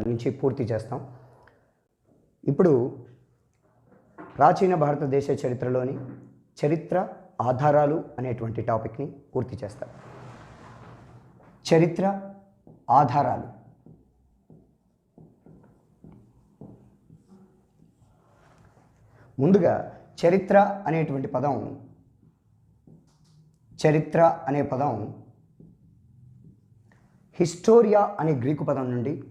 నుంచి పూర్తి చేస్తాం. ఇప్పుడు ప్రాచీన భారతదేశ చరిత్రలోని చరిత్ర ఆధారాలు అనేటువంటి టాపిక్ని పూర్తి చేస్తాం. చరిత్ర ఆధారాలు. ముందుగా చరిత్ర అనేటువంటి పదం, చరిత్ర అనే పదం హిస్టోరియా అనే గ్రీకు పదం నుండి,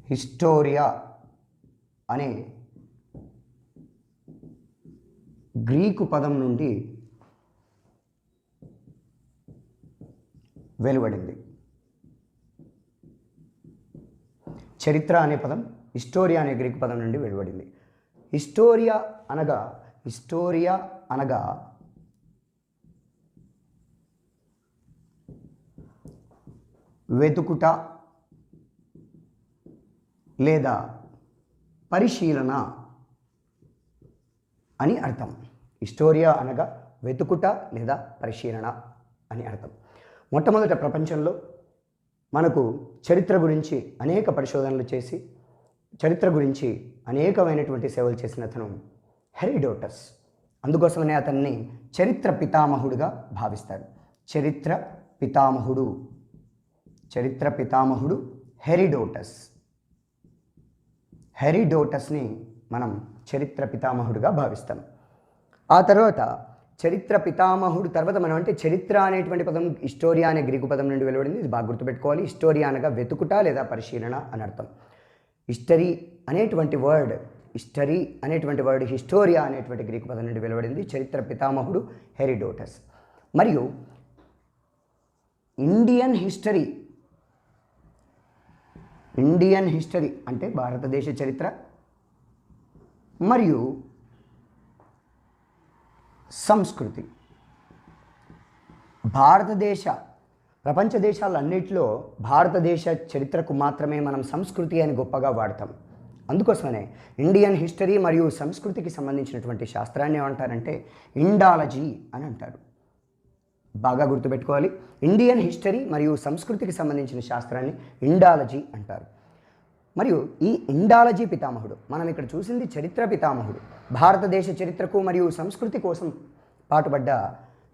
హిస్టోరియా అనే గ్రీకు పదం నుండి వెలువడింది. చరిత్ర అనే పదం హిస్టోరియా అనే గ్రీకు పదం నుండి వెలువడింది. హిస్టోరియా అనగా వెతుకుట లేదా పరిశీలన అని అర్థం. హిస్టోరియా అనగా వెతుకుట లేదా పరిశీలన అని అర్థం. మొట్టమొదట ప్రపంచంలో మనకు చరిత్ర గురించి అనేక పరిశోధనలు చేసి చరిత్ర గురించి అనేకమైనటువంటి సేవలు చేసిన అతను హెరోడోటస్. అందుకోసమనే అతన్ని చరిత్ర పితామహుడుగా భావిస్తారు. చరిత్ర పితామహుడు హెరోడోటస్. హెరోడోటస్ని మనం చరిత్ర పితామహుడుగా భావిస్తాం. ఆ తర్వాత చరిత్ర పితామహుడు తర్వాత మనం అంటే చరిత్ర అనేటువంటి పదం హిస్టోరియా అనే గ్రీకు పదం నుండి వెలువడింది. ఇది బాగా గుర్తుపెట్టుకోవాలి. హిస్టోరియా అనగా వెతుకుట లేదా పరిశీలన అని అర్థం. హిస్టరీ అనేటువంటి వర్డ్ హిస్టోరియా అనేటువంటి గ్రీకు పదం నుండి వెలువడింది. చరిత్ర పితామహుడు హెరోడోటస్. మరియు ఇండియన్ హిస్టరీ అంటే భారతదేశ చరిత్ర మరియు సంస్కృతి. ప్రపంచ దేశాలన్నిటిలో భారతదేశ చరిత్రకు మాత్రమే మనం సంస్కృతి అని గొప్పగా వాడతాం. అందుకోసమనే ఇండియన్ హిస్టరీ మరియు సంస్కృతికి సంబంధించినటువంటి శాస్త్రాన్ని ఏమంటారంటే ఇండాలజీ అని అంటారు. బాగా గుర్తుపెట్టుకోవాలి. ఇండియన్ హిస్టరీ మరియు సంస్కృతికి సంబంధించిన శాస్త్రాన్ని ఇండాలజీ అంటారు. మరియు ఈ ఇండాలజీ పితామహుడు, మనం ఇక్కడ చూసింది చరిత్ర పితామహుడు, భారతదేశ చరిత్రకు మరియు సంస్కృతి కోసం పాటుపడ్డ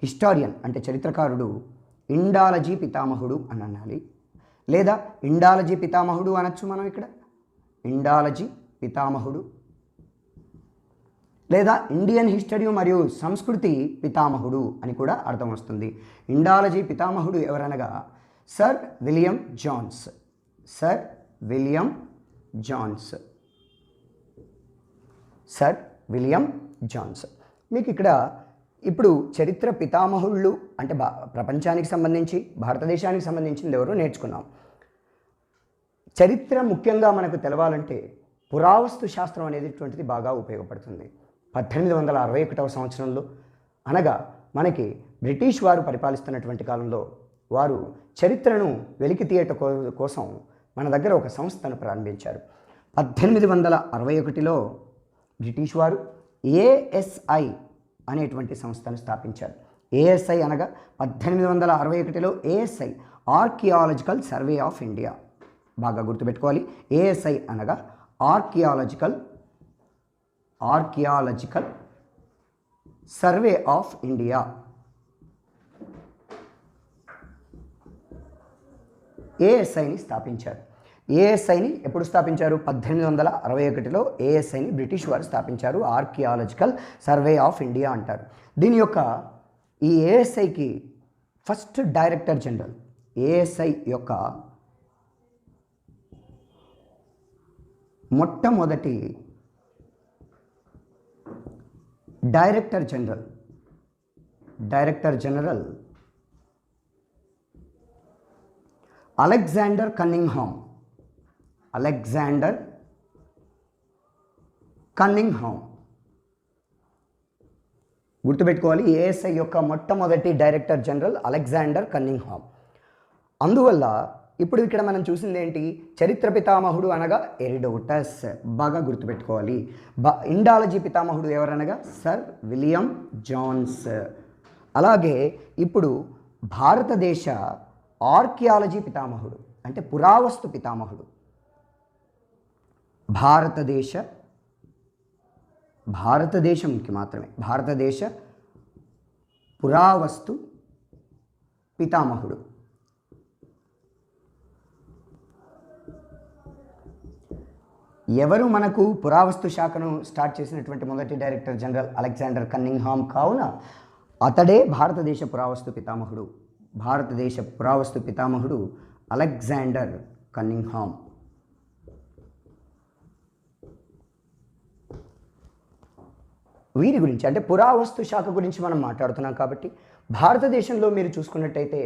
హిస్టారియన్ అంటే చరిత్రకారుడు ఇండాలజీ పితామహుడు అని అనాలి. లేదా ఇండాలజీ పితామహుడు అనొచ్చు మనం ఇక్కడ. ఇండాలజీ పితామహుడు లేదా ఇండియన్ హిస్టరీ మరియు సంస్కృతి పితామహుడు అని కూడా అర్థం వస్తుంది. ఇండాలజీ పితామహుడు ఎవరనగా సర్ విలియం జాన్స్. మీకు ఇక్కడ ఇప్పుడు చరిత్ర పితామహుళ్ళు అంటే ప్రపంచానికి సంబంధించి భారతదేశానికి సంబంధించింది ఎవరో నేర్చుకున్నాం. చరిత్ర ముఖ్యంగా మనకు తెలవాలంటే పురావస్తు శాస్త్రం అనేటువంటిది బాగా ఉపయోగపడుతుంది. 1861వ సంవత్సరంలో అనగా మనకి బ్రిటిష్ వారు పరిపాలిస్తున్నటువంటి కాలంలో వారు చరిత్రను వెలికి తీయట కోసం మన దగ్గర ఒక సంస్థను ప్రారంభించారు. 1861లో బ్రిటిష్ వారు ఏఎస్ఐ అనేటువంటి సంస్థను స్థాపించారు. ఏఎస్ఐ అనగా 1861లో ASI archaeological survey of India. బాగా గుర్తుపెట్టుకోవాలి. ఏఎస్ఐ అనగా ఆర్కియాలజికల్ సర్వే ఆఫ్ ఇండియా. ఏఎస్ఐని స్థాపించారు. ఏఎస్ఐని ఎప్పుడు స్థాపించారు? 1861లో ఏఎస్ఐని బ్రిటిష్ వారు స్థాపించారు. ఆర్కియాలజికల్ సర్వే ఆఫ్ ఇండియా అంటారు. దీని యొక్క ఈ ఏఎస్ఐకి ఫస్ట్ డైరెక్టర్ జనరల్, ఏఎస్ఐ యొక్క మొట్టమొదటి డైరెక్టర్ జనరల్ అలెగ్జాండర్ కన్నింగ్హామ్. గుర్తుపెట్టుకోవాలి. ఏఎస్ఐ యొక్క మొట్టమొదటి డైరెక్టర్ జనరల్ అలెగ్జాండర్ కన్నింగ్హామ్. అందువల్ల ఇప్పుడు ఇక్కడ మనం చూసింది ఏంటి? చరిత్ర పితామహుడు అనగా హెరోడోటస్. బాగా గుర్తుపెట్టుకోవాలి. ఇండాలజీ పితామహుడు ఎవరనగా సర్ విలియం జాన్స్. అలాగే ఇప్పుడు భారతదేశ ఆర్కియాలజీ పితామహుడు అంటే పురావస్తు పితామహుడు. భారతదేశంకి మాత్రమే భారతదేశ పురావస్తు పితామహుడు. ఎవరు మనకు పురావస్తు శాఖను స్టార్ట్ చేసినటువంటి మొదటి డైరెక్టర్ జనరల్ అలెగ్జాండర్ కన్నింగ్హామ్ కావున అతడే భారతదేశ పురావస్తు పితామహుడు. భారతదేశ పురావస్తు పితామహుడు అలెగ్జాండర్ కన్నింగ్హామ్. వీరి గురించి అంటే పురావస్తు శాఖ గురించి మనం మాట్లాడుతున్నాం కాబట్టి భారతదేశంలో మీరు చూసుకున్నట్టయితే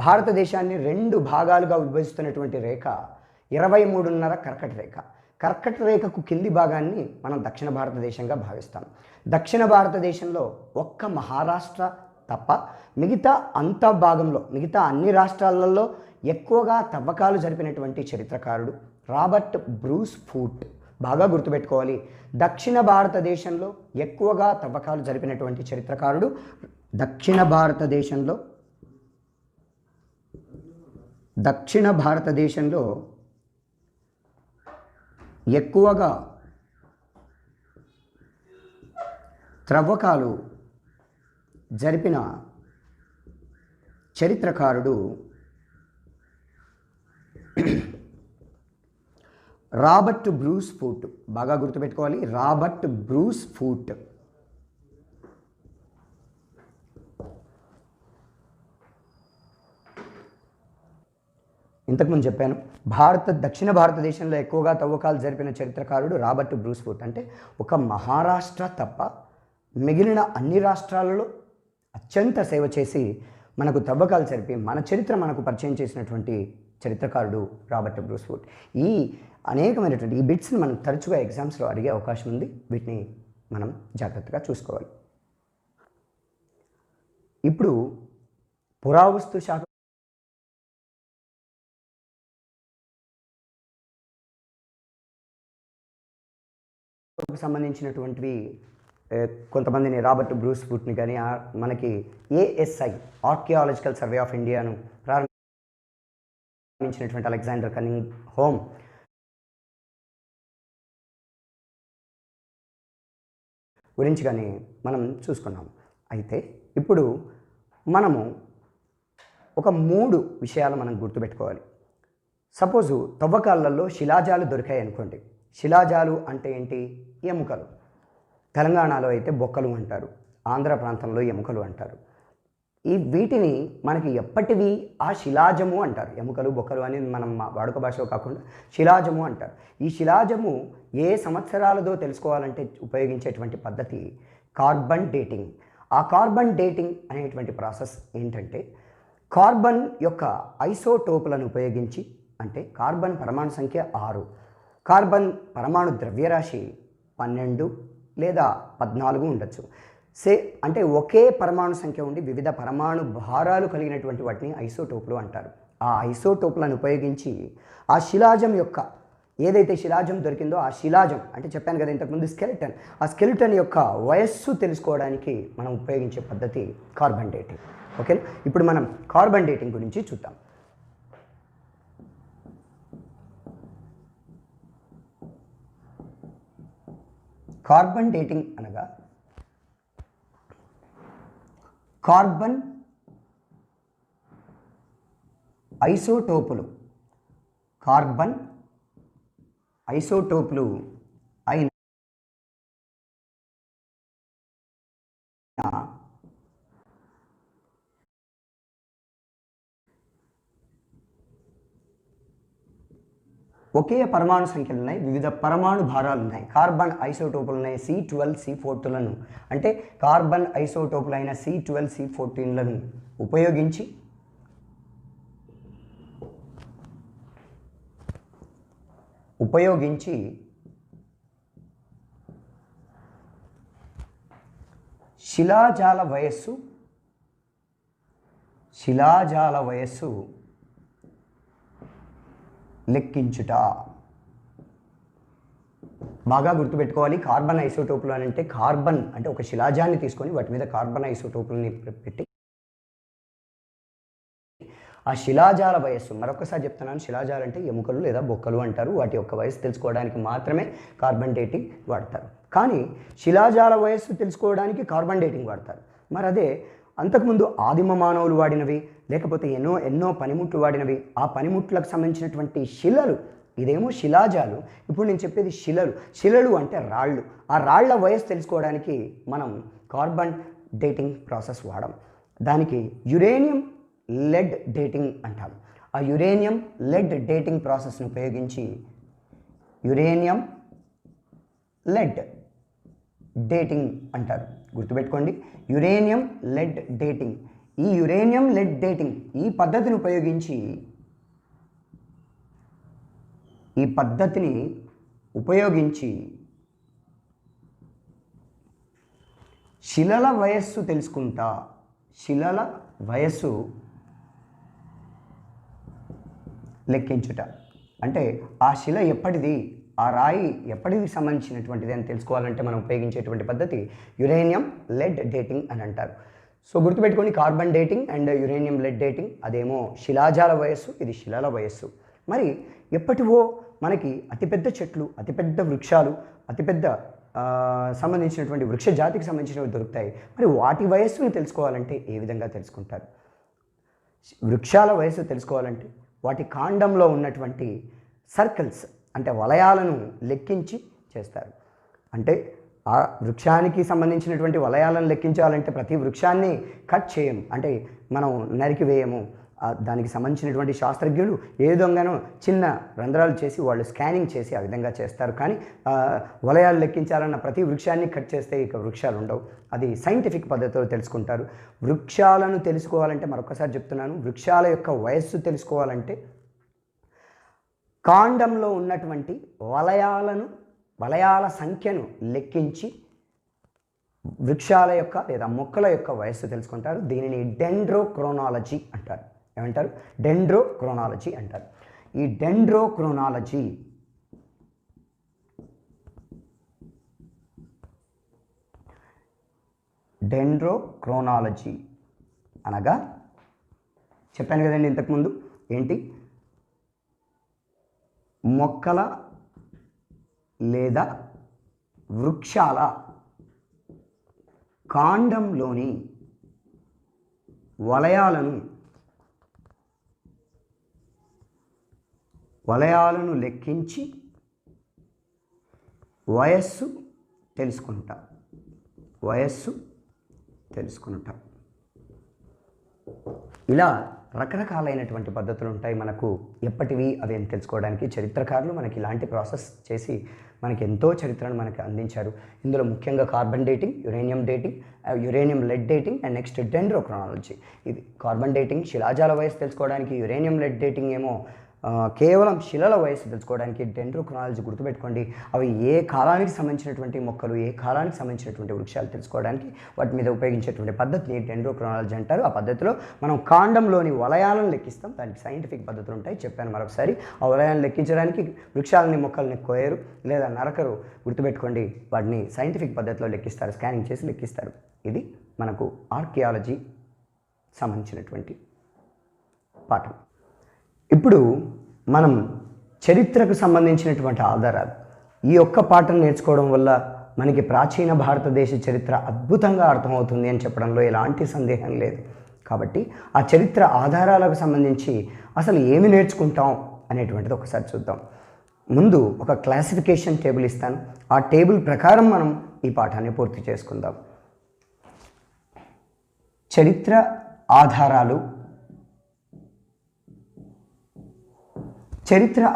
భారతదేశాన్ని 2 భాగాలుగా విభజిస్తున్నటువంటి రేఖ 23.5 కర్కట రేఖ. కర్కట రేఖకు కింది భాగాన్ని మనం దక్షిణ భారతదేశంగా భావిస్తాం. దక్షిణ భారతదేశంలో ఒక్క మహారాష్ట్ర తప్ప మిగతా అంత భాగంలో మిగతా అన్ని రాష్ట్రాలలో ఎక్కువగా తవ్వకాలు జరిపినటువంటి చరిత్రకారుడు రాబర్ట్ బ్రూస్ ఫూట్. బాగా గుర్తుపెట్టుకోవాలి, దక్షిణ భారతదేశంలో ఎక్కువగా తవ్వకాలు జరిపినటువంటి చరిత్రకారుడు దక్షిణ భారతదేశంలో ఎక్కువగా త్రవ్వకాలు జరిపిన చరిత్రకారుడు రాబర్ట్ బ్రూస్ ఫూట్. బాగా గుర్తుపెట్టుకోవాలి, రాబర్ట్ బ్రూస్ ఫూట్. ఇంతకుముందు చెప్పాను, దక్షిణ భారతదేశంలో ఎక్కువగా తవ్వకాలు జరిపిన చరిత్రకారుడు రాబర్ట్ బ్రూస్ ఫూట్. అంటే ఒక మహారాష్ట్ర తప్ప మిగిలిన అన్ని రాష్ట్రాలలో అత్యంత సేవ చేసి మనకు తవ్వకాలు జరిపి మన చరిత్ర మనకు పరిచయం చేసినటువంటి చరిత్రకారుడు రాబర్ట్ బ్రూస్ ఫూట్. ఈ అనేకమైనటువంటి ఈ బిట్స్ని మనం తరచుగా ఎగ్జామ్స్లో అడిగే అవకాశం ఉంది. వీటిని మనం జాగ్రత్తగా చూసుకోవాలి. ఇప్పుడు పురావస్తు శాఖ సంబంధించినటువంటివి కొంతమందిని రాబర్ట్ బ్రూస్ ఫూట్ని కానీ మనకి ఏఎస్ఐ ఆర్కియాలజికల్ సర్వే ఆఫ్ ఇండియాను ప్రారంభించినటువంటి అలెగ్జాండర్ కన్నింగ్హామ్ గురించి కానీ మనం చూసుకున్నాం. అయితే ఇప్పుడు మనము ఒక 3 విషయాలు మనం గుర్తుపెట్టుకోవాలి. సపోజు తవ్వకాలలో శిలాజాలు దొరికాయి అనుకోండి. శిలాజాలు అంటే ఏంటి? ఎముకలు. తెలంగాణలో అయితే బొక్కలు అంటారు, ఆంధ్ర ప్రాంతంలో ఎముకలు అంటారు. వీటిని మనకి ఎప్పటివి ఆ శిలాజము అంటారు. ఎముకలు బొక్కలు అనేది మనం వాడుక భాషలో కాకుండా శిలాజము అంటారు. ఈ శిలాజము ఏ సంవత్సరాలదో తెలుసుకోవాలంటే ఉపయోగించేటువంటి పద్ధతి కార్బన్ డేటింగ్. ఆ కార్బన్ డేటింగ్ అనేటువంటి ప్రాసెస్ ఏంటంటే కార్బన్ యొక్క ఐసోటోపులను ఉపయోగించి, అంటే కార్బన్ పరమాణు సంఖ్య 6, కార్బన్ పరమాణు ద్రవ్యరాశి 12 లేదా 14 ఉండొచ్చు. అంటే ఒకే పరమాణు సంఖ్య ఉండి వివిధ పరమాణు భారాలు కలిగినటువంటి వాటిని ఐసోటోపులు అంటారు. ఆ ఐసోటోపులను ఉపయోగించి ఆ శిలాజం యొక్క ఏదైతే శిలాజం దొరికిందో ఆ శిలాజం అంటే చెప్పాను కదా ఇంతకుముందు స్కెలిటన్, ఆ స్కెలిటన్ యొక్క వయస్సు తెలుసుకోవడానికి మనం ఉపయోగించే పద్ధతి కార్బన్ డేటింగ్. ఓకే, ఇప్పుడు మనం కార్బన్ డేటింగ్ గురించి చూద్దాం. కార్బన్ డేటింగ్ అనగా కార్బన్ ఐసోటోపులు అయిన ఒకే పరమాణు సంఖ్యలు ఉన్నాయి, వివిధ పరమాణు భారాలు ఉన్నాయి. కార్బన్ ఐసోటోపులు ఉన్నాయి C12 C14లను, అంటే కార్బన్ ఐసోటోపులు అయిన C12 C14లను ఉపయోగించి శిలాజాల వయస్సు లెక్కించుట. బాగా గుర్తుపెట్టుకోవాలి, కార్బన్ ఐసోటోపులు అని అంటే కార్బన్ అంటే ఒక శిలాజాన్ని తీసుకొని వాటి మీద కార్బన్ ఐసోటోపుల్ని పెట్టి ఆ శిలాజాల వయస్సు, మరొకసారి చెప్తున్నాను, శిలాజాలు అంటే ఎముకలు లేదా బొక్కలు అంటారు. వాటి యొక్క వయస్సు తెలుసుకోవడానికి మాత్రమే కార్బన్ డేటింగ్ వాడతారు. కానీ శిలాజాల వయస్సు తెలుసుకోవడానికి కార్బన్ డేటింగ్ వాడతారు. మరి అదే అంతకుముందు ఆదిమ మానవులు వాడినవి, లేకపోతే ఎన్నో పనిముట్లు వాడినవి, ఆ పనిముట్లకు సంబంధించినటువంటి శిలలు, ఇదేమో శిలాజాలు. ఇప్పుడు నేను చెప్పేది శిలలు అంటే రాళ్ళు. ఆ రాళ్ల వయస్సు తెలుసుకోవడానికి మనం కార్బన్ డేటింగ్ ప్రాసెస్ వాడం. దానికి యురేనియం లెడ్ డేటింగ్ అంటాం. ఆ యురేనియం లెడ్ డేటింగ్ ప్రాసెస్ను ఉపయోగించి యురేనియం లెడ్ డేటింగ్ అంటారు. గుర్తుపెట్టుకోండి, యురేనియం లెడ్ డేటింగ్. ఈ యురేనియం లెడ్ డేటింగ్ ఈ పద్ధతిని ఉపయోగించి శిలల వయస్సు తెలుసుకుంటా. శిలల వయస్సు లెక్కించుట అంటే ఆ శిల ఎప్పటిది, ఆ రాయి ఎప్పటికి సంబంధించినటువంటిది అని తెలుసుకోవాలంటే మనం ఉపయోగించేటువంటి పద్ధతి యురేనియం లెడ్ డేటింగ్ అని అంటారు. సో గుర్తుపెట్టుకోండి, carbon dating and uranium lead dating, అదేమో శిలాజాల వయస్సు, ఇది శిలల వయస్సు. మరి ఎప్పటివో మనకి అతిపెద్ద చెట్లు, అతిపెద్ద వృక్షాలు, అతిపెద్ద సంబంధించినటువంటి వృక్ష జాతికి సంబంధించినవి దొరుకుతాయి. మరి వాటి వయస్సును తెలుసుకోవాలంటే ఏ విధంగా తెలుసుకుంటారు? వృక్షాల వయస్సు తెలుసుకోవాలంటే వాటి కాండంలో ఉన్నటువంటి సర్కిల్స్ అంటే వలయాలను లెక్కించి చేస్తారు. అంటే ఆ వృక్షానికి సంబంధించినటువంటి వలయాలను లెక్కించాలంటే ప్రతి వృక్షాన్ని కట్ చేయం, అంటే మనం నరికివేయము. దానికి సంబంధించినటువంటి శాస్త్రజ్ఞులు ఏ విధంగానో చిన్న రంధ్రాలు చేసి వాళ్ళు స్కానింగ్ చేసి ఆ విధంగా చేస్తారు. కానీ వలయాలు లెక్కించాలన్న ప్రతి వృక్షాన్ని కట్ చేస్తే ఇక వృక్షాలు ఉండవు. అది సైంటిఫిక్ పద్ధతిలో తెలుసుకుంటారు. వృక్షాలను తెలుసుకోవాలంటే మరొకసారి చెప్తున్నాను, వృక్షాల యొక్క వయస్సు తెలుసుకోవాలంటే కాండంలో ఉన్నటువంటి వలయాల సంఖ్యను లెక్కించి వృక్షాల యొక్క లేదా మొక్కల యొక్క వయస్సు తెలుసుకుంటారు. దీనిని డెండ్రోక్రోనాలజీ అంటారు. ఏమంటారు? డెండ్రోక్రోనాలజీ అంటారు. ఈ డెండ్రోక్రోనాలజీ అనగా చెప్పాను కదండి ఇంతకుముందు, ఏంటి? మొక్కల లేదా వృక్షాల కాండంలోని వలయాలను లెక్కించి వయస్సు తెలుసుకుంటా. ఇలా రకరకాలైనటువంటి పద్ధతులు ఉంటాయి మనకు. ఎప్పటివి అవి అని తెలుసుకోవడానికి చరిత్రకారులు మనకి ఇలాంటి ప్రాసెస్ చేసి మనకి ఎంతో చరిత్రను మనకి అందించారు. ఇందులో ముఖ్యంగా carbon dating, uranium dating, uranium lead dating and next dendrochronology. ఇది కార్బన్ డేటింగ్ శిలాజాల వయసు తెలుసుకోవడానికి, యురేనియం లెడ్ డేటింగ్ ఏమో కేవలం శిలల వయసు తెలుసుకోవడానికి. డెండ్రోక్రోనాలజీ గుర్తుపెట్టుకోండి, అవి ఏ కాలానికి సంబంధించినటువంటి మొక్కలు, ఏ కాలానికి సంబంధించినటువంటి వృక్షాలు తెలుసుకోవడానికి వాటి మీద ఉపయోగించేటువంటి పద్ధతిని డెండ్రోక్రోనాలజీ అంటారు. ఆ పద్ధతిలో మనం కాండంలోని వలయాలను లెక్కిస్తాం. దానికి సైంటిఫిక్ పద్ధతులు ఉంటాయి, చెప్పాను మరొకసారి. ఆ వలయాలను లెక్కించడానికి వృక్షాలని మొక్కల్ని కోయరు లేదా నరకరు. గుర్తుపెట్టుకోండి, వాటిని సైంటిఫిక్ పద్ధతిలో లెక్కిస్తారు, స్కానింగ్ చేసి లెక్కిస్తారు. ఇది మనకు ఆర్కియాలజీ సంబంధించినటువంటి పాఠం. ఇప్పుడు మనం చరిత్రకు సంబంధించినటువంటి ఆధారాలు, ఈ ఒక్క పాఠం నేర్చుకోవడం వల్ల మనకి ప్రాచీన భారతదేశ చరిత్ర అద్భుతంగా అర్థమవుతుంది అని చెప్పడంలో ఎలాంటి సందేహం లేదు. కాబట్టి ఆ చరిత్ర ఆధారాలకు సంబంధించి అసలు ఏమి నేర్చుకుంటాం అనేటువంటిది ఒకసారి చూద్దాం. ముందు ఒక క్లాసిఫికేషన్ టేబుల్ ఇస్తాను, ఆ టేబుల్ ప్రకారం మనం ఈ పాఠాన్ని పూర్తి చేసుకుందాం. చరిత్ర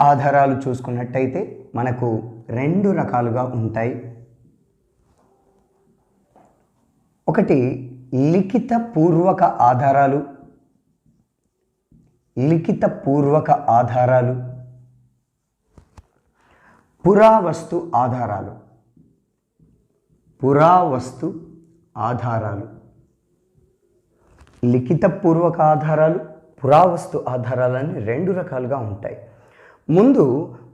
ఆధారాలు చూసుకున్నట్టయితే మనకు రెండు రకాలుగా ఉంటాయి. ఒకటి లిఖిత పూర్వక ఆధారాలు, పురావస్తు ఆధారాలు. లిఖిత పూర్వక ఆధారాలు, పురావస్తు ఆధారాలని రెండు రకాలుగా ఉంటాయి. ముందు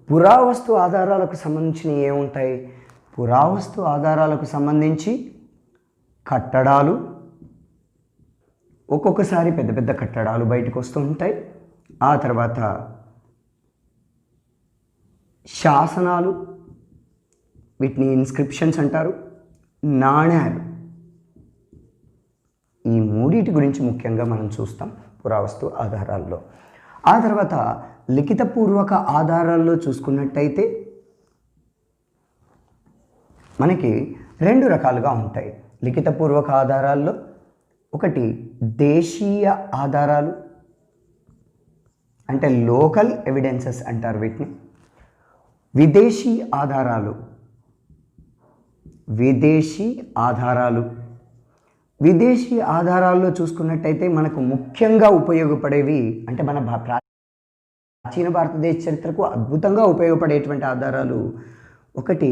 పురావస్తు ఆధారాలకు సంబంధించిన ఏముంటాయి? పురావస్తు ఆధారాలకు సంబంధించి కట్టడాలు, ఒక్కొక్కసారి పెద్ద పెద్ద కట్టడాలు బయటకు వస్తూ ఉంటాయి. ఆ తర్వాత శాసనాలు, వీటిని ఇన్స్క్రిప్షన్స్ అంటారు, నాణ్యాలు, ఈ మూడింటి గురించి ముఖ్యంగా మనం చూస్తాం పురావస్తు ఆధారాల్లో. ఆ తర్వాత లిఖితపూర్వక ఆధారాల్లో చూసుకున్నట్టయితే మనకి రెండు రకాలుగా ఉంటాయి. లిఖితపూర్వక ఆధారాల్లో ఒకటి దేశీయ ఆధారాలు, అంటే లోకల్ ఎవిడెన్సెస్ అంటారు వీటిని. విదేశీ ఆధారాలు, విదేశీ ఆధారాలు. విదేశీ ఆధారాల్లో చూసుకున్నట్టయితే మనకు ముఖ్యంగా ఉపయోగపడేవి, అంటే మన ప్రాచీన భారతదేశ చరిత్రకు అద్భుతంగా ఉపయోగపడేటువంటి ఆధారాలు, ఒకటి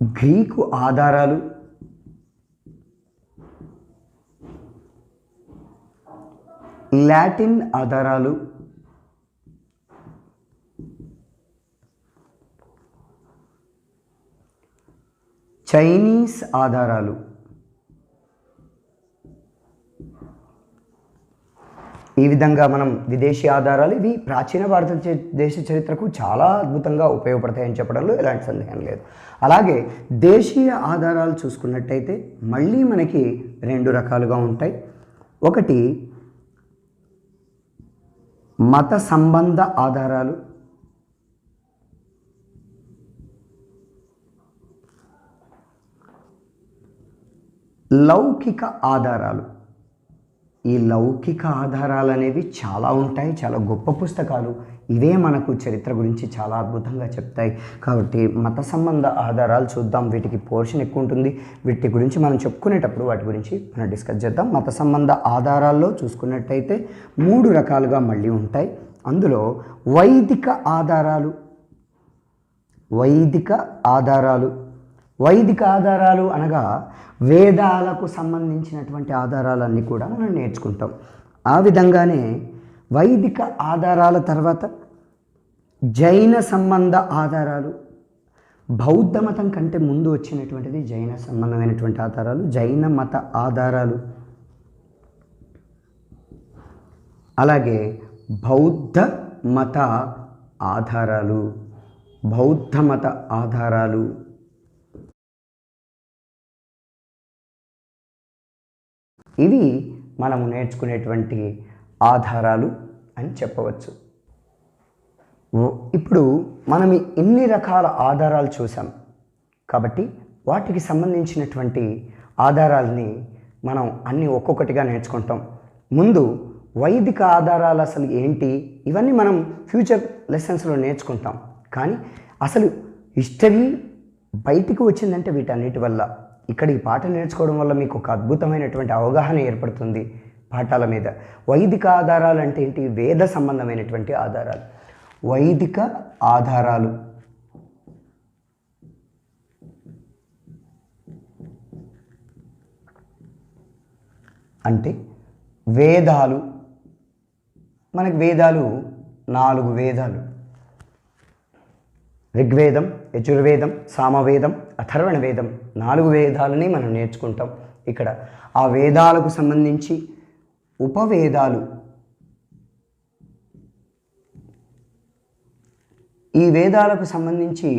గ్రీకు ఆధారాలు, లాటిన్ ఆధారాలు, చైనీస్ ఆధారాలు. ఈ విధంగా మనం విదేశీ ఆధారాలు, ఇవి ప్రాచీన భారతదేశ చరిత్రకు చాలా అద్భుతంగా ఉపయోగపడతాయని చెప్పడంలో ఎలాంటి సందేహం లేదు. అలాగే దేశీయ ఆధారాలు చూసుకున్నట్టయితే మళ్ళీ మనకి రెండు రకాలుగా ఉంటాయి. ఒకటి మత సంబంధ ఆధారాలు, లౌకిక ఆధారాలు. ఈ లౌకిక ఆధారాలు అనేవి చాలా ఉంటాయి, చాలా గొప్ప పుస్తకాలు. ఇవే మనకు చరిత్ర గురించి చాలా అద్భుతంగా చెప్తాయి. కాబట్టి మత సంబంధ ఆధారాలు చూద్దాం. వీటికి పోర్షన్ ఎక్కువ ఉంటుంది. వీటి గురించి మనం చెప్పుకునేటప్పుడు వాటి గురించి మనం డిస్కస్ చేద్దాం. మత సంబంధ ఆధారాల్లో చూసుకున్నట్టయితే మూడు రకాలుగా మళ్ళీ ఉంటాయి. అందులో వైదిక ఆధారాలు. వైదిక ఆధారాలు, వైదిక ఆధారాలు అనగా వేదాలకు సంబంధించినటువంటి ఆధారాలన్నీ కూడా మనం నేర్చుకుంటాం. ఆ విధంగానే వైదిక ఆధారాల తర్వాత జైన సంబంధ ఆధారాలు. బౌద్ధ మతం కంటే ముందు వచ్చినటువంటిది జైన సంబంధమైనటువంటి ఆధారాలు, జైన మత ఆధారాలు. అలాగే బౌద్ధ మత ఆధారాలు, బౌద్ధ మత ఆధారాలు. ఇవి మనము నేర్చుకునేటువంటి ఆధారాలు అని చెప్పవచ్చు. ఇప్పుడు మనం ఎన్ని రకాల ఆధారాలు చూసాం కాబట్టి వాటికి సంబంధించినటువంటి ఆధారాలని మనం అన్నీ ఒక్కొక్కటిగా నేర్చుకుంటాం. ముందు వైదిక ఆధారాలు అసలు ఏంటి, ఇవన్నీ మనం ఫ్యూచర్ లెసన్స్లో నేర్చుకుంటాం. కానీ అసలు హిస్టరీ బయటికి వచ్చిందంటే వీటన్నిటి వల్ల. ఇక్కడ ఈ పాట నేర్చుకోవడం వల్ల మీకు ఒక అద్భుతమైనటువంటి అవగాహన ఏర్పడుతుంది పాఠాల మీద. వైదిక ఆధారాలు అంటే ఏంటి? వేద సంబంధమైనటువంటి ఆధారాలు. వైదిక ఆధారాలు అంటే వేదాలు. మనకి వేదాలు 4 వేదాలు: ఋగ్వేదం, యజుర్వేదం, సామవేదం, అథర్వణ వేదం. 4 వేదాలని మనం నేర్చుకుంటాం ఇక్కడ. ఆ వేదాలకు సంబంధించి ఉపవేదాలు. ఈ వేదాలకు సంబంధించి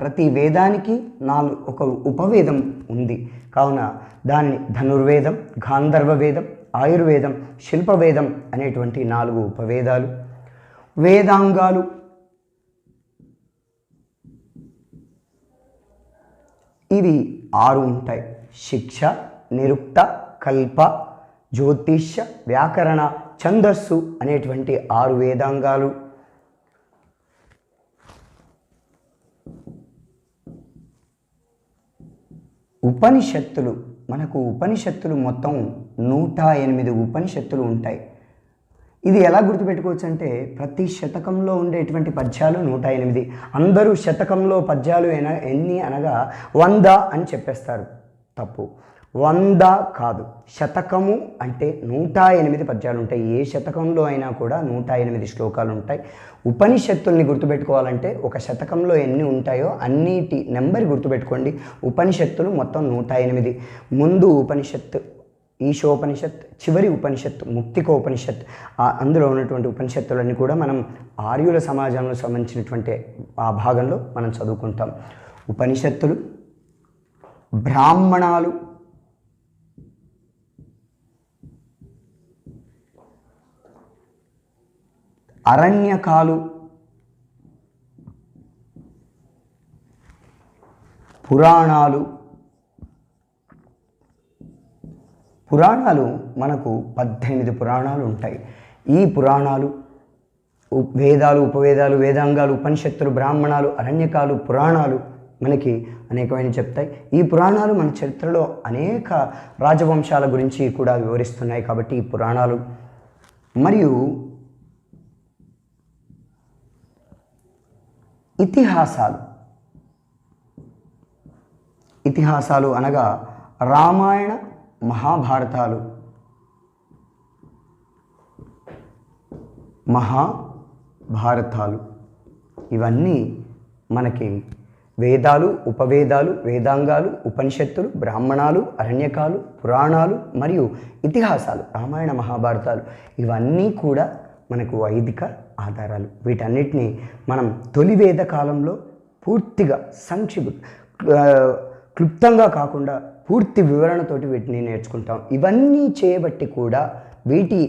ప్రతి వేదానికి ఒక ఉపవేదం ఉంది. కావున దానిని ధనుర్వేదం, గాంధర్వ వేదం, ఆయుర్వేదం, శిల్పవేదం అనేటువంటి 4 ఉపవేదాలు. వేదాంగాలు. ఇవి 6 ఉంటాయి: శిక్ష, నిరుక్త, కల్ప, జ్యోతిష్య, వ్యాకరణ, ఛందస్సు అనేటువంటి 6 వేదాంగాలు. ఉపనిషత్తులు. మనకు ఉపనిషత్తులు మొత్తం 108 ఉపనిషత్తులు ఉంటాయి. ఇది ఎలా గుర్తుపెట్టుకోవచ్చు అంటే ప్రతి శతకంలో ఉండేటువంటి పద్యాలు 108. అందరూ శతకంలో పద్యాలు ఎన్ని అనగా 100 అని చెప్పేస్తారు. తప్పు. 100 కాదు, శతకము అంటే 108 పద్యాలు ఉంటాయి. ఏ శతకంలో అయినా కూడా 108 శ్లోకాలు ఉంటాయి. ఉపనిషత్తుల్ని గుర్తుపెట్టుకోవాలంటే ఒక శతకంలో ఎన్ని ఉంటాయో అన్నిటి నెంబర్ గుర్తుపెట్టుకోండి. ఉపనిషత్తులు మొత్తం 108. ముందు ఉపనిషత్తు ఈశోపనిషత్, చివరి ఉపనిషత్తు ముక్తికోపనిషత్. అందులో ఉన్నటువంటి ఉపనిషత్తులన్నీ కూడా మనం ఆర్యుల సమాజంలో సంబంధించినటువంటి ఆ భాగంలో మనం చదువుకుంటాం. ఉపనిషత్తులు, బ్రాహ్మణాలు, అరణ్యకాలు, పురాణాలు. పురాణాలు మనకు 18 పురాణాలు ఉంటాయి. ఈ పురాణాలు, వేదాలు, ఉపవేదాలు, వేదాంగాలు, ఉపనిషత్తులు, బ్రాహ్మణాలు, అరణ్యకాలు, పురాణాలు మనకి అనేకమైన చెప్తాయి. ఈ పురాణాలు మన చరిత్రలో అనేక రాజవంశాల గురించి కూడా వివరిస్తున్నాయి. కాబట్టి ఈ పురాణాలు మరియు ఇతిహాసాలు అనగా రామాయణ మహాభారతాలు, ఇవన్నీ మనకి వేదాలు, ఉపవేదాలు, వేదాంగాలు, ఉపనిషత్తులు, బ్రాహ్మణాలు, అరణ్యకాలు, పురాణాలు మరియు ఇతిహాసాలు, రామాయణ మహాభారతాలు ఇవన్నీ కూడా మనకు వైదిక ఆధారాలు. వీటన్నిటిని మనం తొలి వేద కాలంలో పూర్తిగా క్లుప్తంగా కాకుండా పూర్తి వివరణతోటి వీటిని నేర్చుకుంటాం. ఇవన్నీ చేయబట్టి కూడా వీటి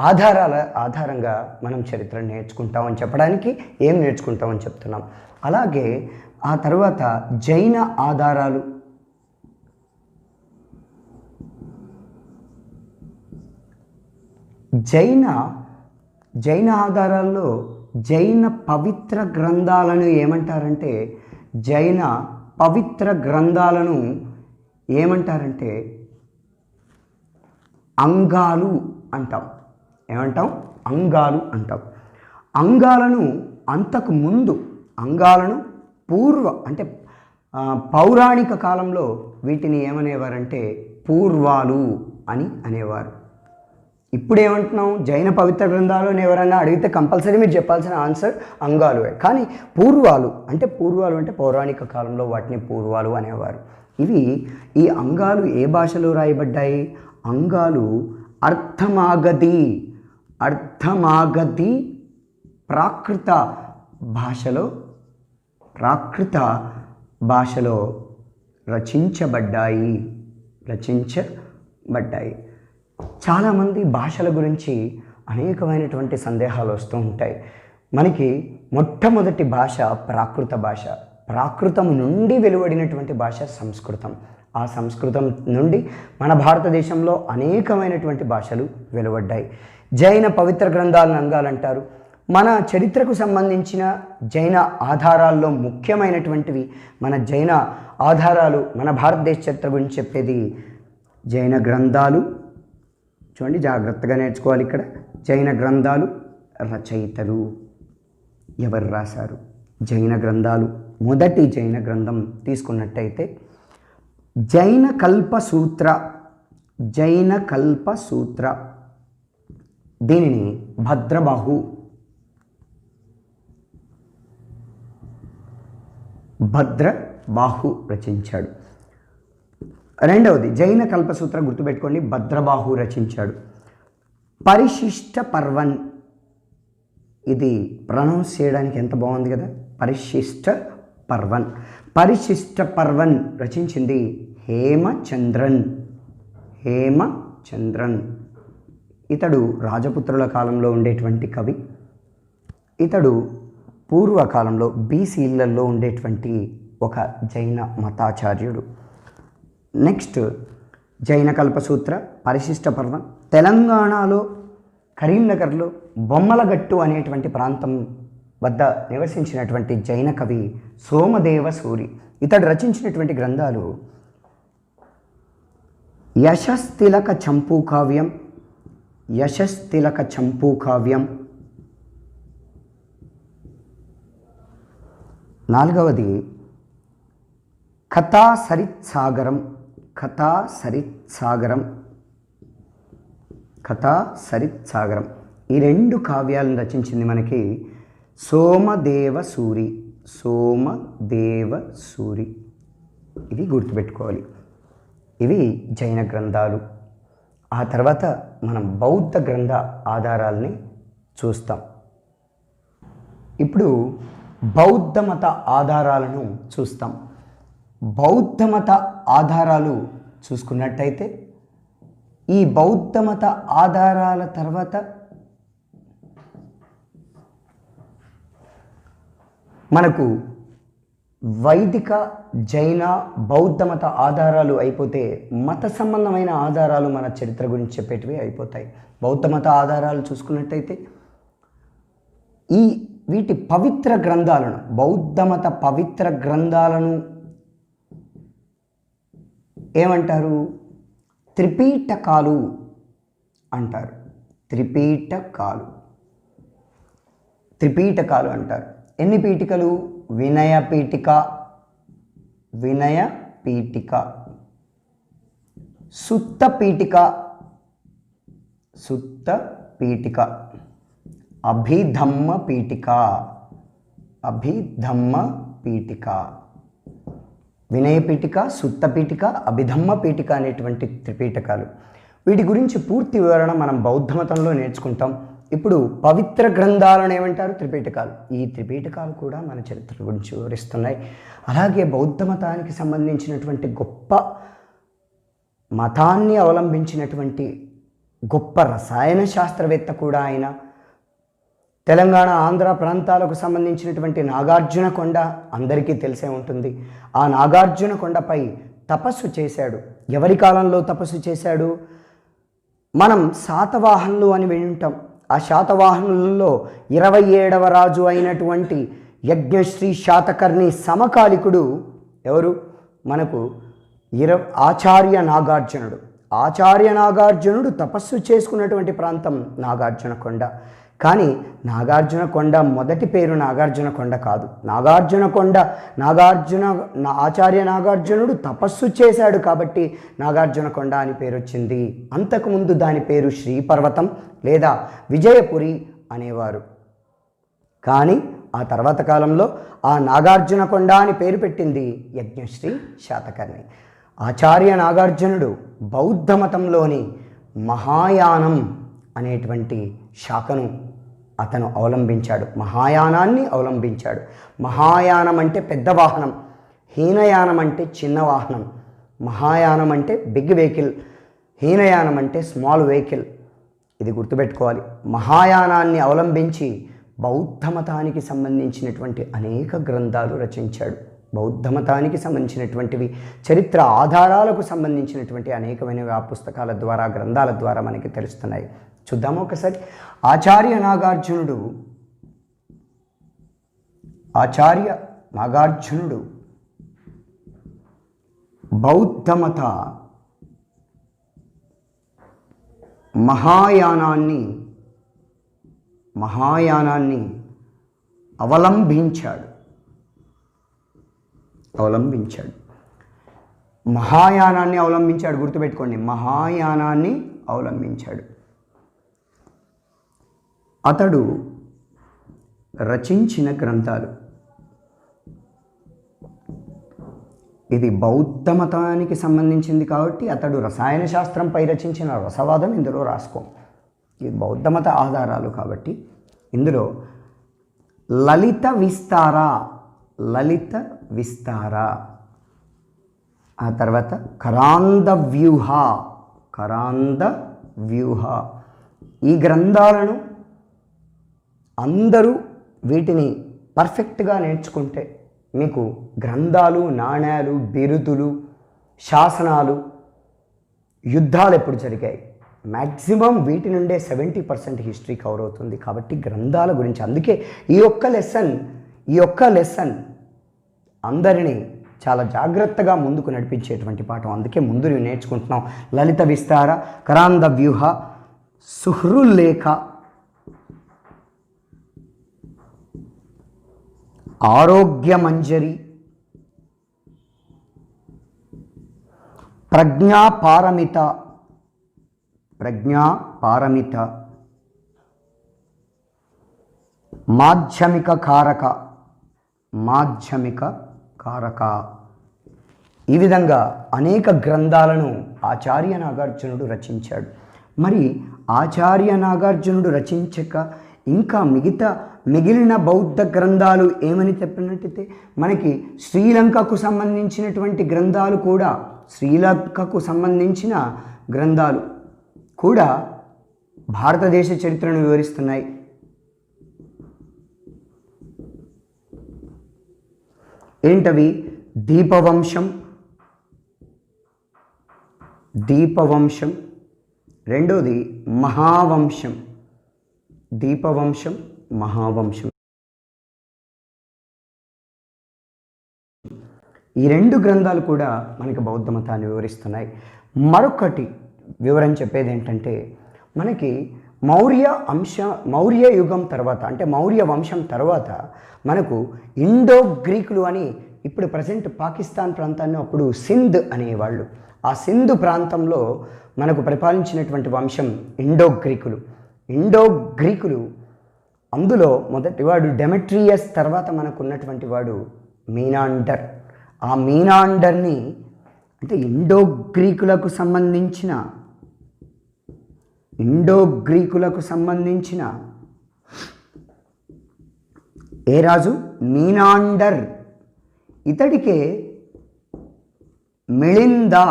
ఆధారంగా మనం చరిత్రను నేర్చుకుంటామని చెప్పడానికి ఏం నేర్చుకుంటామని చెప్తున్నాం. అలాగే ఆ తర్వాత జైన ఆధారాలు, జైన ఆధారాల్లో జైన పవిత్ర గ్రంథాలను ఏమంటారంటే అంగాలు అంటాం. అంగాలు అంటాం. అంగాలను అంతకు ముందు, అంటే పౌరాణిక కాలంలో వీటిని ఏమనేవారంటే పూర్వాలు అని అనేవారు. ఇప్పుడు ఏమంటున్నాం, జైన పవిత్ర గ్రంథాలు అని ఎవరైనా అడిగితే కంపల్సరీ మీరు చెప్పాల్సిన ఆన్సర్ అంగాలు. కానీ పూర్వాలు అంటే పౌరాణిక కాలంలో వాటిని పూర్వాలు అనేవారు. ఈ అంగాలు ఏ భాషలో రాయబడ్డాయి? అంగాలు అర్థమాగధి ప్రాకృత భాషలో రచించబడ్డాయి. చాలామంది భాషల గురించి అనేకమైనటువంటి సందేహాలు వస్తూ ఉంటాయి. మనకి మొట్టమొదటి భాష ప్రాకృత భాష. ప్రాకృతం నుండి వెలువడినటువంటి భాష సంస్కృతం. ఆ సంస్కృతం నుండి మన భారతదేశంలో అనేకమైనటువంటి భాషలు వెలువడ్డాయి. జైన పవిత్ర గ్రంథాలను అంగాలంటారు. మన చరిత్రకు సంబంధించిన జైన ఆధారాల్లో ముఖ్యమైనటువంటివి మన జైన ఆధారాలు. మన భారతదేశ చరిత్ర గురించి చెప్పేది జైన గ్రంథాలు. చూడండి, జాగ్రత్తగా నేర్చుకోవాలి. ఇక్కడ జైన గ్రంథాలు, రచయితలు ఎవరు రాశారు? జైన గ్రంథాలు. మొదటి జైన గ్రంథం తీసుకున్నట్టయితే జైన కల్పసూత్ర, దీనిని భద్రబాహు రచించాడు. రెండవది జైన కల్పసూత్ర, గుర్తుపెట్టుకోండి, భద్రబాహు రచించాడు. పరిశిష్ట పర్వన్, ఇది ప్రొనౌన్స్ చేయడానికి ఎంత బాగుంది కదా, పరిశిష్ట పర్వన్ రచించింది హేమచంద్రన్. ఇతడు రాజపుత్రుల కాలంలో ఉండేటువంటి కవి. ఇతడు పూర్వకాలంలో బీసీలలో ఉండేటువంటి ఒక జైన మతాచార్యుడు. నెక్స్ట్ జైన కల్పసూత్ర, పరిశిష్ట పర్వన్. తెలంగాణలో కరీంనగర్లో బొమ్మలగట్టు అనేటువంటి ప్రాంతం వద్ద నివసించినటువంటి జైన కవి సోమదేవ సూరి. ఇతడు రచించినటువంటి గ్రంథాలు యశస్తిలక చంపూ కావ్యం. నాలుగవది కథా కథా సరిత్సాగరం, కథా సరిత్సాగరం, ఈ రెండు కావ్యాలను రచించింది మనకి సోమదేవసూరి. సోమదేవసూరి, ఇవి గుర్తుపెట్టుకోవాలి. ఇవి జైన గ్రంథాలు. ఆ తర్వాత మనం బౌద్ధ గ్రంథ ఆధారాలని చూస్తాం. ఇప్పుడు బౌద్ధ మత ఆధారాలను చూస్తాం. బౌద్ధ మత ఆధారాలు చూసుకున్నట్టయితే ఈ బౌద్ధ మత ఆధారాల తర్వాత మనకు వైదిక, జైన, బౌద్ధ మత ఆధారాలు అయిపోతే మత సంబంధమైన ఆధారాలు మన చరిత్ర గురించి చెప్పేటివి అయిపోతాయి. బౌద్ధ మత ఆధారాలు చూసుకున్నట్టయితే వీటి పవిత్ర గ్రంథాలను, బౌద్ధ మత పవిత్ర గ్రంథాలను ఏమంటారు? త్రిపీటకాలు అంటారు. త్రిపీటకాలు అంటారు. ఎన్ని పీఠికలు? వినయ పీఠిక, సుత్త పీఠిక, అభిధమ్మ పీఠిక, వినయ పీఠిక, సుత్త పీఠిక, అభిధమ్మ పీఠిక అనేటువంటి త్రిపీఠకాలు. వీటి గురించి పూర్తి వివరణ మనం బౌద్ధ మతంలో నేర్చుకుంటాం. ఇప్పుడు పవిత్ర గ్రంథాలను ఏమంటారు? త్రిపీఠకాలు. ఈ త్రిపీఠకాలు కూడా మన చరిత్ర గురించి వివరిస్తున్నాయి. అలాగే బౌద్ధ మతానికి సంబంధించినటువంటి గొప్ప మతాన్ని అవలంబించినటువంటి గొప్ప రసాయన శాస్త్రవేత్త కూడా ఆయన. తెలంగాణ, ఆంధ్ర ప్రాంతాలకు సంబంధించినటువంటి నాగార్జున కొండ అందరికీ తెలిసే ఉంటుంది. ఆ నాగార్జున కొండపై తపస్సు చేశాడు. ఎవరి కాలంలో తపస్సు చేశాడు? మనం శాతవాహనులు అని వింటాం. ఆ శాతవాహనులలో 27వ రాజు అయినటువంటి యజ్ఞశ్రీ శాతకర్ణి సమకాలికుడు ఎవరు? మనకు ఆచార్య నాగార్జునుడు. ఆచార్య నాగార్జునుడు తపస్సు చేసుకున్నటువంటి ప్రాంతం నాగార్జున కొండ. కానీ నాగార్జున కొండ మొదటి పేరు నాగార్జున కొండ కాదు. ఆచార్య నాగార్జునుడు తపస్సు చేశాడు కాబట్టి నాగార్జున కొండ అని పేరు వచ్చింది. అంతకుముందు దాని పేరు శ్రీపర్వతం లేదా విజయపురి అనేవారు. కానీ ఆ తర్వాత కాలంలో ఆ నాగార్జున కొండ అని పేరు పెట్టింది యజ్ఞశ్రీ శాతకర్ణి. ఆచార్య నాగార్జునుడు బౌద్ధ మతంలోని మహాయానం అనేటువంటి శాఖను అతను అవలంబించాడు. మహాయానాన్ని అవలంబించాడు. మహాయానం అంటే పెద్ద వాహనం, హీనయానం అంటే చిన్న వాహనం. మహాయానం అంటే బిగ్ వెహికల్, హీనయానం అంటే స్మాల్ వెహికల్. ఇది గుర్తుపెట్టుకోవాలి. మహాయానాన్ని అవలంబించి బౌద్ధ మతానికి సంబంధించినటువంటి అనేక గ్రంథాలు రచించాడు. బౌద్ధ మతానికి సంబంధించినటువంటివి, చరిత్ర ఆధారాలకు సంబంధించినటువంటి అనేకమైనవి ఆ పుస్తకాల ద్వారా, గ్రంథాల ద్వారా మనకి తెలుస్తున్నాయి. చూద్దాము ఒకసారి. ఆచార్య నాగార్జునుడు బౌద్ధ మత మహాయానాన్ని అవలంబించాడు. మహాయానాన్ని అవలంబించాడు. గుర్తుపెట్టుకోండి, మహాయానాన్ని అవలంబించాడు. అతడు రచించిన గ్రంథాలు, ఇది బౌద్ధ మతానికి సంబంధించింది కాబట్టి అతడు రసాయన శాస్త్రంపై రచించిన రసవాదం ఇందులో రాసుకో. ఇది బౌద్ధ మత ఆధారాలు కాబట్టి ఇందులో లలిత విస్తార, ఆ తర్వాత కరాంద వ్యూహ. ఈ గ్రంథాలను అందరూ వీటిని పర్ఫెక్ట్గా నేర్చుకుంటే మీకు గ్రంథాలు, నాణ్యాలు, బిరుదులు, శాసనాలు, యుద్ధాలు ఎప్పుడు జరిగాయి, మ్యాక్సిమం వీటి నుండే 70% హిస్టరీ కవర్ అవుతుంది. కాబట్టి గ్రంథాల గురించి, అందుకే ఈ ఒక్క లెసన్ అందరినీ చాలా జాగ్రత్తగా ముందుకు నడిపించేటువంటి పాఠం. అందుకే ముందు నేర్చుకుంటున్నాం. లలిత విస్తార, కరాంద వ్యూహ, సుహృల్లేఖ, ఆరోగ్య మంజరి, ప్రజ్ఞాపారమిత, ప్రజ్ఞాపారమిత, మాధ్యమిక కారక, మాధ్యమిక కారక. ఈ విధంగా అనేక గ్రంథాలను ఆచార్య నాగార్జునుడు రచించాడు. మరి ఆచార్య నాగార్జునుడు రచించక ఇంకా మిగిలిన బౌద్ధ గ్రంథాలు ఏమని చెప్పినట్టయితే మనకి శ్రీలంకకు సంబంధించినటువంటి గ్రంథాలు కూడా, శ్రీలంకకు సంబంధించిన గ్రంథాలు కూడా భారతదేశ చరిత్రను వివరిస్తున్నాయి. ఏంటవి? దీపవంశం, దీపవంశం. రెండోది మహావంశం, దీపవంశం, మహావంశం. ఈ రెండు గ్రంథాలు కూడా మనకి బౌద్ధ మతాన్ని వివరిస్తున్నాయి. మరొకటి వివరం చెప్పేది ఏంటంటే మనకి మౌర్య యుగం తర్వాత, అంటే మౌర్య వంశం తర్వాత మనకు ఇండో గ్రీకులు అని, ఇప్పుడు ప్రజెంట్ పాకిస్తాన్ ప్రాంతాన్ని అప్పుడు సింధ్ అనేవాళ్ళు. ఆ సింధు ప్రాంతంలో మనకు పరిపాలించినటువంటి వంశం ఇండో గ్రీకులు. ఇండో గ్రీకులు, అందులో మొదటివాడు డెమెట్రియస్, తర్వాత మనకు ఉన్నటువంటి వాడు మీనాండర్. ఆ మీనాండర్ని, అంటే ఇండో గ్రీకులకు సంబంధించిన ఏ రాజు? మీనాండర్. ఇతడికే మిళిందా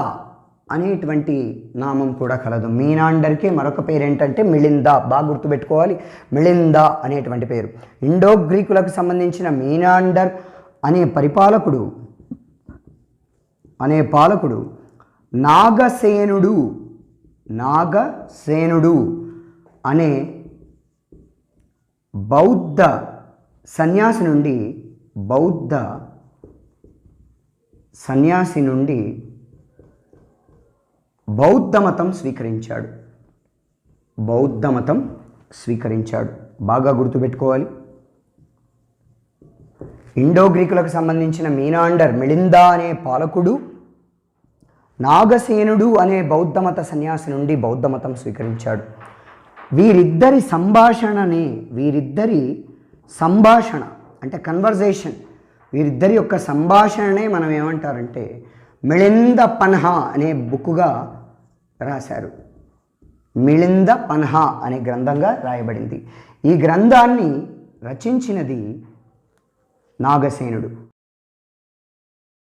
అనేటువంటి నామం కూడా కలదు. మీనాండర్కే మరొక పేరు ఏంటంటే మిళిందా. బాగా గుర్తుపెట్టుకోవాలి, మిళిందా అనేటువంటి పేరు. ఇండో గ్రీకులకు సంబంధించిన మీనాండర్ అనే పాలకుడు నాగసేనుడు అనే బౌద్ధ సన్యాసి నుండి బౌద్ధ మతం స్వీకరించాడు. బాగా గుర్తుపెట్టుకోవాలి. ఇండో గ్రీకులకు సంబంధించిన మీనాండర్, మిళిందా అనే పాలకుడు, నాగసేనుడు అనే బౌద్ధ మత సన్యాసి నుండి బౌద్ధ మతం స్వీకరించాడు. వీరిద్దరి సంభాషణ అంటే కన్వర్జేషన్, వీరిద్దరి యొక్క సంభాషణనే మనం ఏమంటారంటే మిళింద పన్హా అనే బుక్కుగా రాశారు. మిళింద పన్హా అనే గ్రంథంగా రాయబడింది. ఈ గ్రంథాన్ని రచించినది నాగసేనుడు.